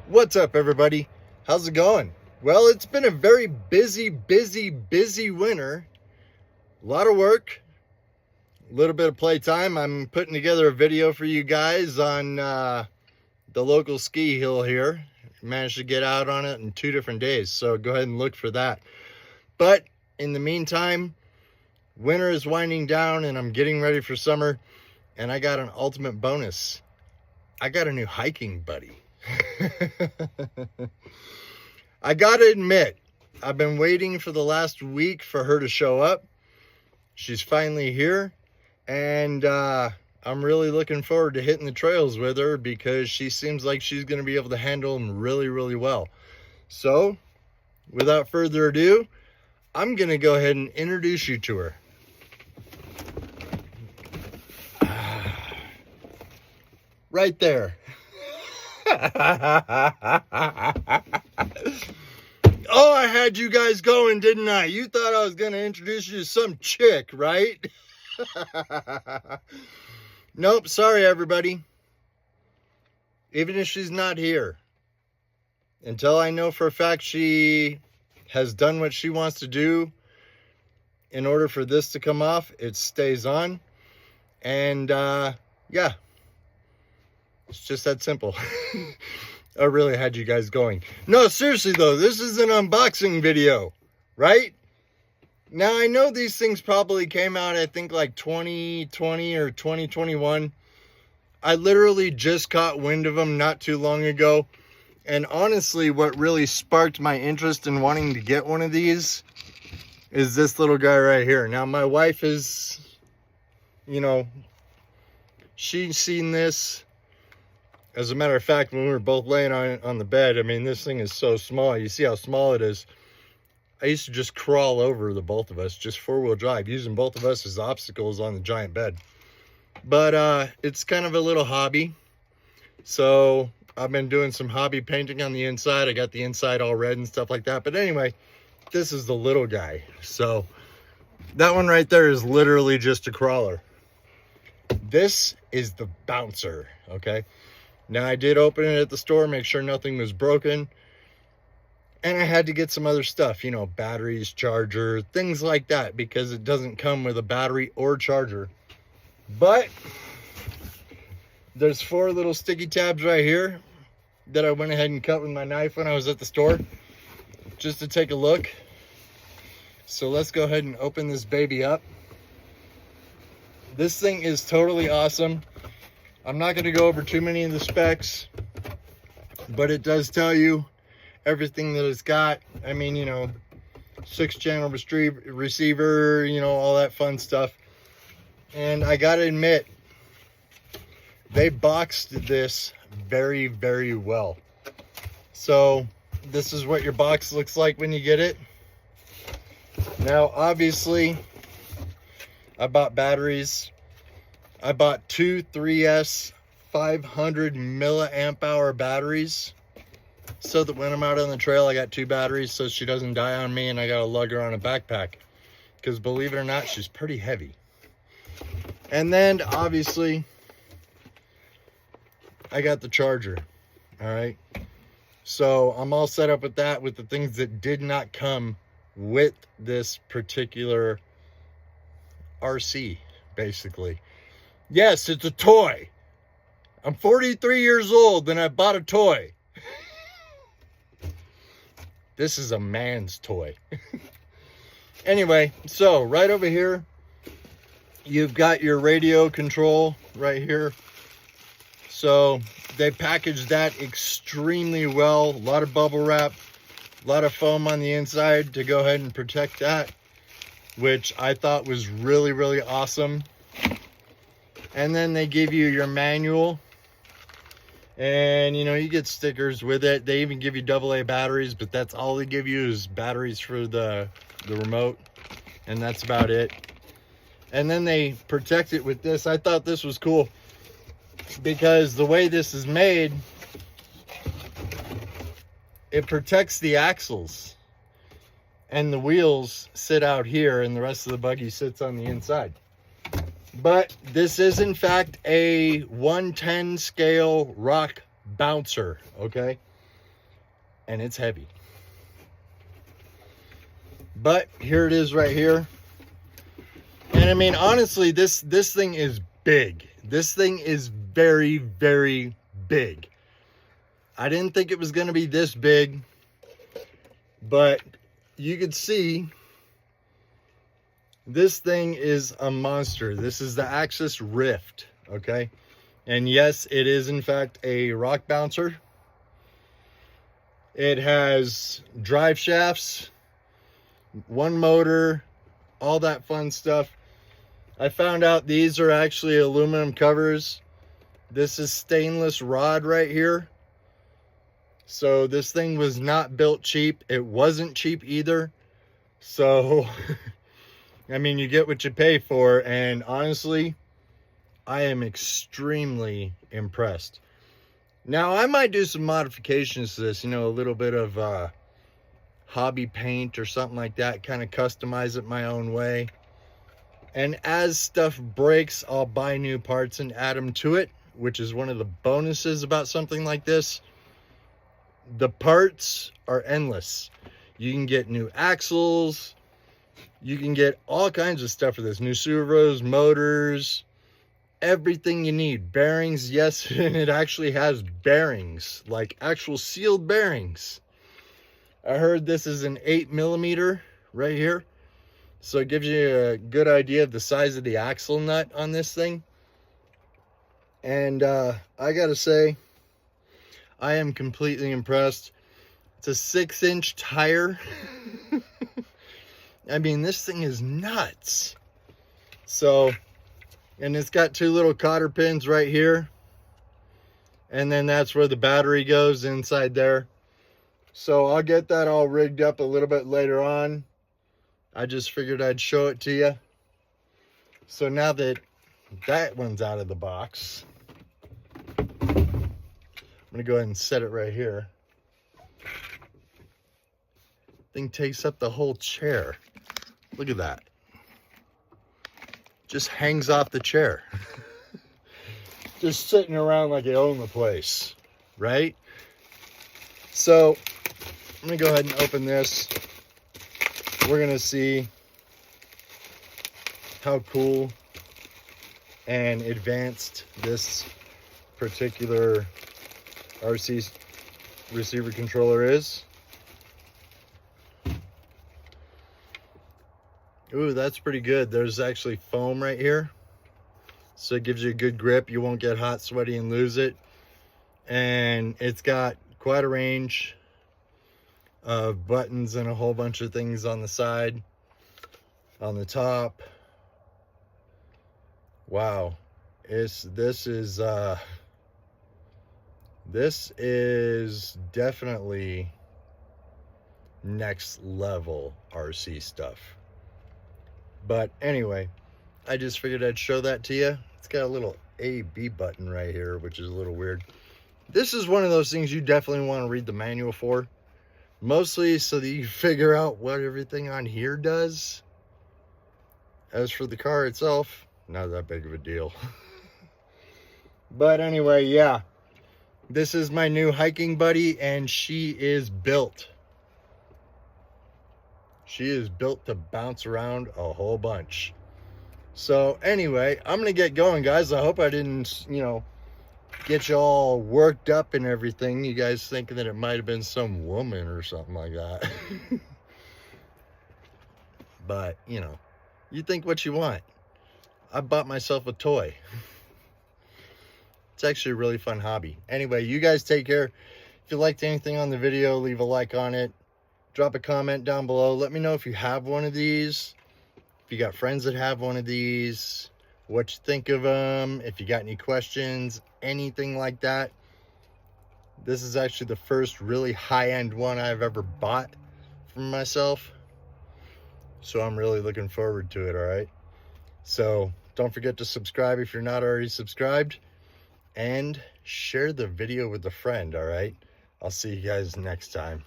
What's up, everybody? How's it going? Well, it's been a very busy winter. A lot of work, a little bit of playtime. I'm putting together a video for you guys on the local ski hill here. Managed to get out on it in 2 different days, so go ahead and look for that. But in the meantime, winter is winding down and I'm getting ready for summer, and I got an ultimate bonus. I got a new hiking buddy. I gotta admit, I've been waiting for the last week for her to show up. She's finally here, and I'm really looking forward to hitting the trails with her because she seems like she's going to be able to handle them really well. So, without further ado, I'm going to go ahead and introduce you to her. Right there. Oh, I had you guys going, didn't I? You thought I was going to introduce you to some chick, right? Nope, sorry, everybody. Even if she's not here, until I know for a fact she has done what she wants to do in order for this to come off, it stays on. And, yeah. It's just that simple. I really had you guys going. No, seriously though, this is an unboxing video, right? Now, I know these things probably came out, I think, like 2020 or 2021. I literally just caught wind of them not too long ago. And honestly, what really sparked my interest in wanting to get one of these is this little guy right here. Now, my wife is, you know, she's seen this. As a matter of fact, when we were both laying on the bed, I mean, this thing is so small. You see how small it is. I used to just crawl over the both of us, just 4-wheel drive, using both of us as obstacles on the giant bed. But it's kind of a little hobby. So I've been doing some hobby painting on the inside. I got the inside all red and stuff like that. But anyway, this is the little guy. So that one right there is literally just a crawler. This is the bouncer, okay? Now, I did open it at the store, make sure nothing was broken. And I had to get some other stuff, you know, batteries, charger, things like that, because it doesn't come with a battery or charger. But there's 4 little sticky tabs right here that I went ahead and cut with my knife when I was at the store, just to take a look. So let's go ahead and open this baby up. This thing is totally awesome. I'm not going to go over too many of the specs, but it does tell you everything that it's got. I mean, you know, 6-channel receiver, you know, all that fun stuff. And I got to admit, they boxed this very well. So this is what your box looks like when you get it. Now, obviously, I bought batteries. I bought 2 3S 500 milliamp hour batteries, so that when I'm out on the trail, I got 2 batteries so she doesn't die on me, and I got to lug her on a backpack, because believe it or not, she's pretty heavy. And then obviously I got the charger. All right, so I'm all set up with that, with the things that did not come with this particular RC, basically. Yes, it's a toy. I'm 43 years old and I bought a toy. This is a man's toy. Anyway, so right over here, you've got your radio control right here. So they packaged that extremely well. A lot of bubble wrap, a lot of foam on the inside to go ahead and protect that, which I thought was really awesome. And then they give you your manual, and you know, you get stickers with it. They even give you AA batteries, but that's all they give you is batteries for the remote, and that's about it. And then they protect it with this. I thought this was cool because the way this is made, it protects the axles, and the wheels sit out here and the rest of the buggy sits on the inside. But this is, in fact, a 110 scale rock bouncer, okay? and it's heavy. But here it is right here. And I mean, honestly, this thing is big. This thing is very, very big. I didn't think it was going to be this big, but you could see this thing is a monster. This is the Axis Rift, okay? And yes, it is in fact a rock bouncer. It has drive shafts, one motor, all that fun stuff. I found out these are actually aluminum covers. This is stainless rod right here. So this thing was not built cheap. It wasn't cheap either. So, I mean, you get what you pay for. And honestly, I am extremely impressed. Now, I might do some modifications to this, you know, a little bit of hobby paint or something like that, kind of customize it my own way. And as stuff breaks, I'll buy new parts and add them to it, which is one of the bonuses about something like this. The parts are endless. You can get new axles, you can get all kinds of stuff for this, new servos, motors, everything you need. Bearings, yes, and it actually has bearings, like actual sealed bearings. I heard this is an 8mm right here, so it gives you a good idea of the size of the axle nut on this thing. And I gotta say, I am completely impressed. It's a 6-inch tire. I mean, this thing is nuts. So, and it's got 2 little cotter pins right here. And then that's where the battery goes, inside there. So I'll get that all rigged up a little bit later on. I just figured I'd show it to you. So now that that one's out of the box, I'm gonna go ahead and set it right here. Thing takes up the whole chair. Look at that. Just hangs off the chair. Just sitting around like you own the place, right? So I'm gonna go ahead and open this. We're gonna see how cool and advanced this particular RC receiver controller is. Ooh, that's pretty good. There's actually foam right here, so it gives you a good grip. You won't get hot, sweaty, and lose it. And it's got quite a range of buttons and a whole bunch of things on the side, on the top. Wow, this is definitely next level RC stuff. But anyway, I just figured I'd show that to you. It's got a little A-B button right here, which is a little weird. This is one of those things you definitely want to read the manual for. Mostly so that you figure out what everything on here does. As for the car itself, not that big of a deal. But anyway, yeah. This is my new hiking buddy, and she is built. She is built to bounce around a whole bunch. So anyway, I'm gonna get going, guys. I hope I didn't, you know, get you all worked up and everything. You guys thinking that it might have been some woman or something like that. But, you know, you think what you want. I bought myself a toy. It's actually a really fun hobby. Anyway, you guys take care. If you liked anything on the video, leave a like on it. Drop a comment down below. Let me know if you have one of these. If you got friends that have one of these, what you think of them. If you got any questions, anything like that. This is actually the first really high-end one I've ever bought for myself. So I'm really looking forward to it, all right? So don't forget to subscribe if you're not already subscribed. And share the video with a friend, all right? I'll see you guys next time.